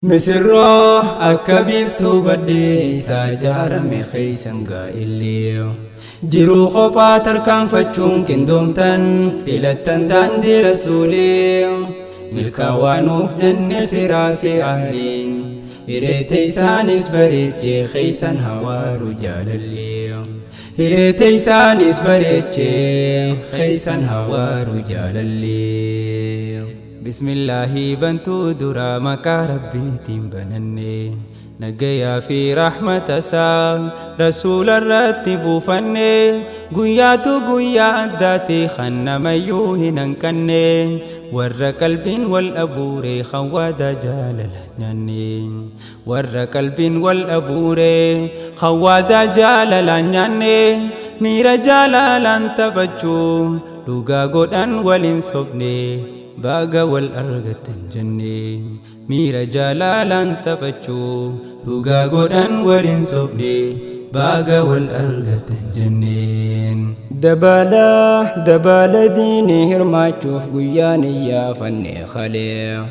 مسرّه أكبيفتو بدي ساجار مخيسن قائليو جرو خبا تركان فتشون كندومتن فيلتن داندي رسوليو ملكا وانوف جنة فرافي أهلين هيريتي سانيس بريتشي خيسن هوا رجال الليو هيريتي سانيس بريتشي خيسن هوا رجال الليو بسم الله بنتو درا مكا ربي تنبنني نجيا في رحمة سا رسول الرتب فني قياتو قيا أداتي خن ميوه ننكني ور قلب والأبور خواد جال الهناني ور قلب والأبور خواد جال الهناني مير جال لانتبجو لغا قدن ولنصبني باغا والأرغة جني مير جلالا تفتشو لغا قدن ولنصبني باغا والأرغة جنين دبالا ديني هرماتشوف قياني يا فني خلي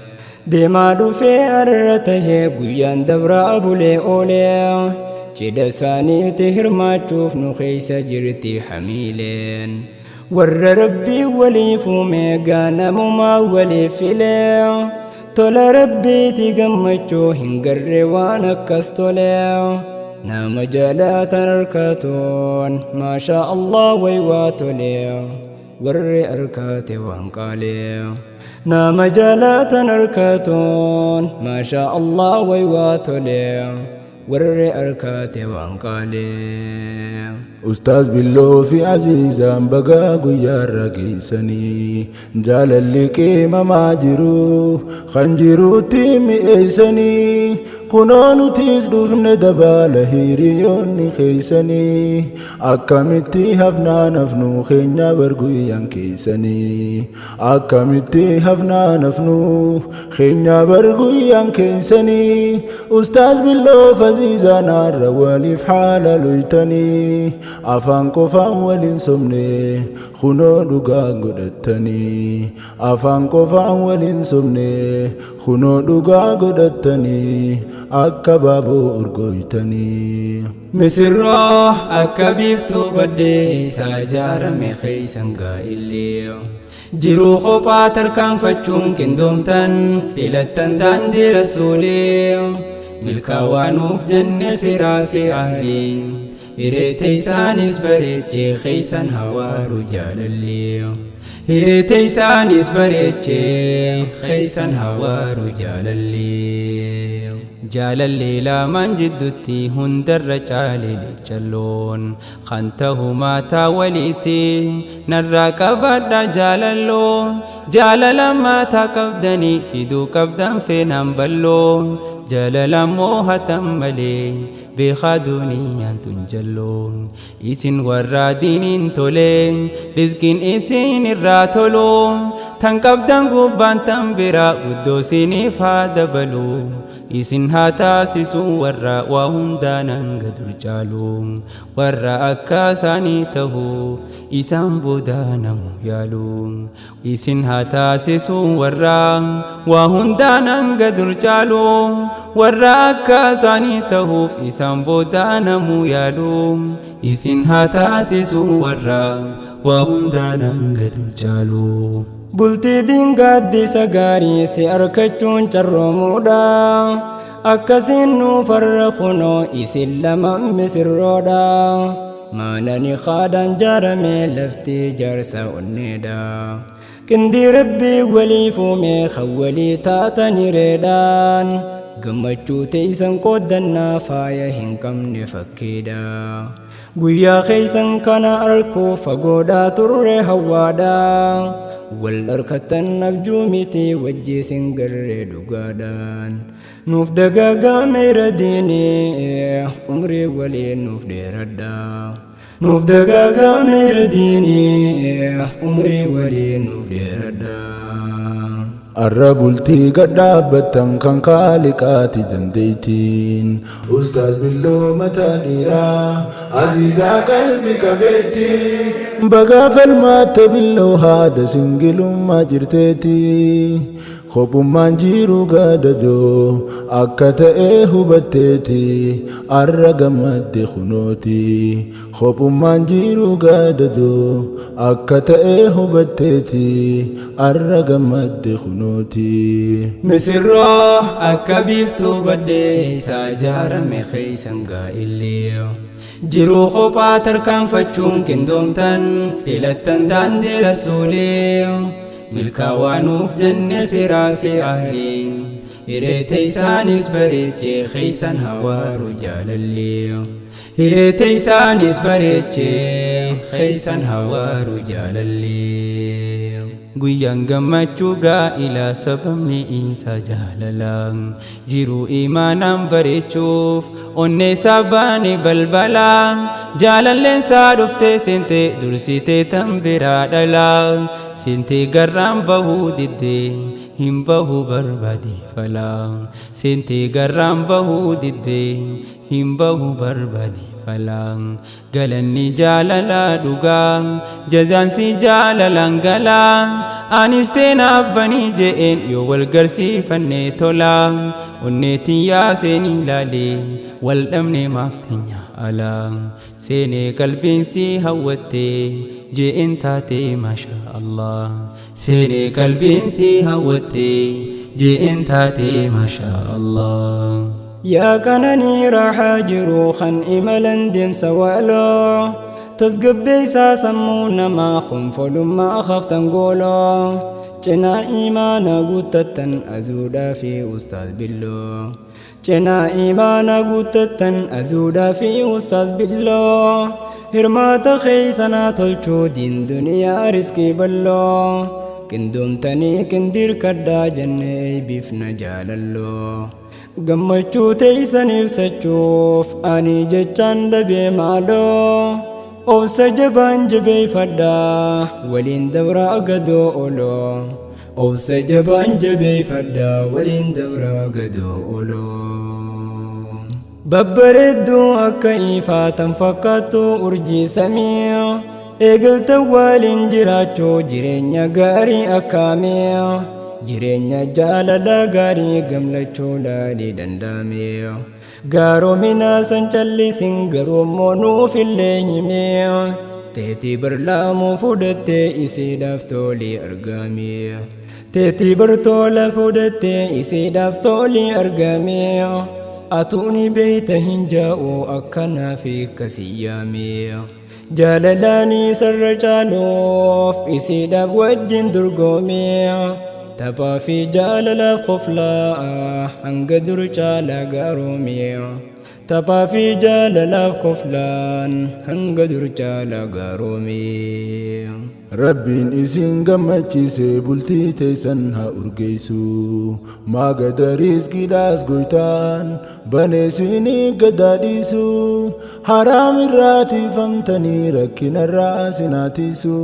ديما دوفي أرته قيان دبرا أبولي أولي جدا ساني تهرماتشوف نخيس جرتي حميلين ور ربي ولي فومي غانمو ما ولي فيلي تولا ربي تيغمچو هنگر وانا كستولي نام جالات أركاتون ما شاء الله ويواتولي ور أركاتي وانقالي نام جالات أركاتون ما شاء الله ويواتولي ور أركاتي وانقالي أستاذ بالله في عزيزان بقى قيار رقيسني جال اللي كيما ماجرو خنجرو تيمي ايسني كنونو تيزدوفن دبال هيريوني خيسني أكامتي هفنا نفنو خينيا برقويان كيسني أكامتي هفنا نفنو خينيا برقويان كيسني أستاذ بالله فزيزان الروالي في حال لويتني أفان قفان ولنسمني خنو لغا قدتني أفان قفان ولنسمني خنو لغا قدتني أكبابو أرقويتني مسرّه أكبيفتو بدي ساجار مخيسن قائليو جرو خبا تركان فتشون كندومتن فيلتن داندي رسوليو ملكا وانوف جنة فرافي أهلين هيريتي سانيس بريتشي خيسن هوا رجال الليو هيريتي سانيس بريتشي خيسن هوا رجال الليو جال الليلة من جدتي هندر رجالي لجلون خانته ما تاوليتي نراك بدا جال اللون جال لما تكبدني فيدو كبدا في نمبلون جال لموها تملي بخادوني أنتن جلون إسن ورادين تولين رزقين إسن الراتولون تنكبدن قبان تنبرا ودوسيني فادبلو إسن هاتاسسو ورا وهندانا قدر جالو ورا أكاساني تهو إسان بودانا يالو إسن هاتاسسو ورا وهندانا قدر جالو ورا أكاساني تهو إسان بودانا يالو إسن هاتاسسو ورا وهندانا قدر جالو بلتي دين قد سغاري سي أركتون چرمودا أكسين نو فرخنو إسلام مسرودا مالني خادن جرمي لفتي جرسا ونيدا كندي ربي ولي فومي خولي تاتني ريدان قمتشو تيسن قدنا فايا هنكم نفكيدا قويا خيسن كان أركو فقودا تري هوادا والأركتن نبجومتي وجي سنقر دقادان نوف دقاقا مير ديني عمري ولي نوف ديردا نوف دقاقا مير ديني عمري ولي نوف ديردا الرجلتي قد دابتن كان خالقاتي دنديتين أستاذ بالله متانيرا عزيزا قلبك بيتي بقى فالمات بالله هذا سنجل ما جرتيتي Kopummaan jiru gadadoo akka ta'e hubatteeti arra gammadde kunooti. Kopummaan jiru gadadoo akka ta'e hubatteeti arra gammadde kunooti. Misirroo akka biiftuu baddee isaa ijaarame keeysan gaa'illee jiruu kophaa tarkaanfachuun qindoomtan filattan daandii rasuulee milkaawaanuuf jenne firaa fi ahliin hireete isaanis bareechee keeysan hawaaru jaalallee hireete isaanis bareechee keeysan hawaaru jaalallee guyyaan gammachuu gaa'ilaa sababni isaa jaalalaan jiruu imaanaan bareechuuf onnee sabaani balbalaa jaalalleen saa dhuftee seentee dursitee tan biraa dhalaa seentee garraan bahuu diddee hin bahuu barbaade falaa seentee garraan bahuu diddee hin bahuu barbaade falaa galanni jaalalaa dhugaa jazaansi jaalalaan galaa anis teena abbanii je'een yoo wal garsiifannee tolaa onneetiin yaaseen ilaalee wal dhabnee maaf teenya alaa seenee qalbiinsi hawwattee je'een taatee maashaa Allah seenee qalbiinsi hawwattee je'een taatee maashaa Allah. yaa kananii raaxaa jiru kan imalan deemsa waaloo tasgabbeessaa sammuu namaa khonfolummaa khaftan gooloo cinaa imaana guuttattan azuudhaa fi ustaaz billoo cinaa imaana guuttattan azuudhaa fi ustaaz billoo hirmaata keeysanaa tolchuu diin duniyaa riskii balloo qindoomtanii qindirkadhaa jennee eebifna jaalalloo gammachuu teeysan ibsachuuf ani jechaan dhabee maaloo obsa jabaan jabeeffadhaa waliin dabraa gadoo oloo obsa jabaan jabeeffadhaa waliin dabraa gadoo oloo babbareedduu akka ifaatan fakkaattu urjii samii eegaltan waliin jiraachuu jireenya gaarii akkaamee jireenya jaalala gaarii gamlachuu laalii danda'ame gaaromina san callisin garoommoo nuuf illee hime teetii barlaamuu fudhattee isiidhaaf tolii argame teetii bartoola fudhattee isiidhaaf tolii argame atuuni beeyta hin jaa'u akkanaaf akkasii yaame jaalalaanii sarra caaluuf isiidhaaf wajjin durgoome taphaa fi jaalalaaf qoflaa hanga dur caalaa gaaroomiya taphaa fi jaalalaaf qoflaan hanga dur caalaa gaaroomiya. Rabbiin isin gammachiise bultii teessan haa urgeessu maagada riizqiidhaas goytaan baneesinii gadaadhiisu haraam irraa tiifamtanii rakkinarraa sinaatiisu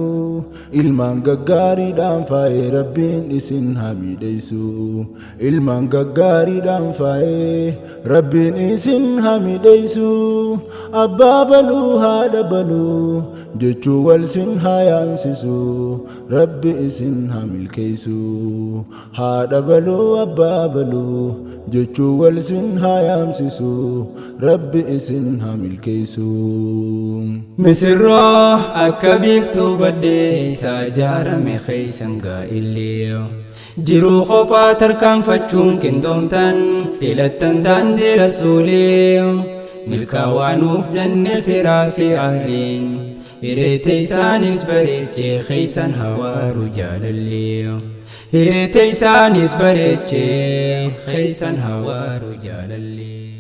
ilmaan gaggaariidhaan faayee Rabbiin isin haa miidheessu ilmaan gaggaariidhaan faayee Rabbiin isin haa miidheessu abbaa baluu haadha baluu jechuu wal sin haa yaamsisu Rabbi isin haa milkeessu haadha baluu abbaa baluu jechuu wal sin haa yaamsisu Rabbi isin haa milkeessu. Misirroo akka biiftuu baddee isaa ijaarame keeysan gaa'illee jiruu kophaa tarkaanfachuun qindoomtan filattan daandii rasuulee milkaawaanuuf jenne firaa fi ahliin hireete isaanis bareechee keeysan hawaaru jaalallee hireete isaanis bareechee keeysan hawaaru jaalallee.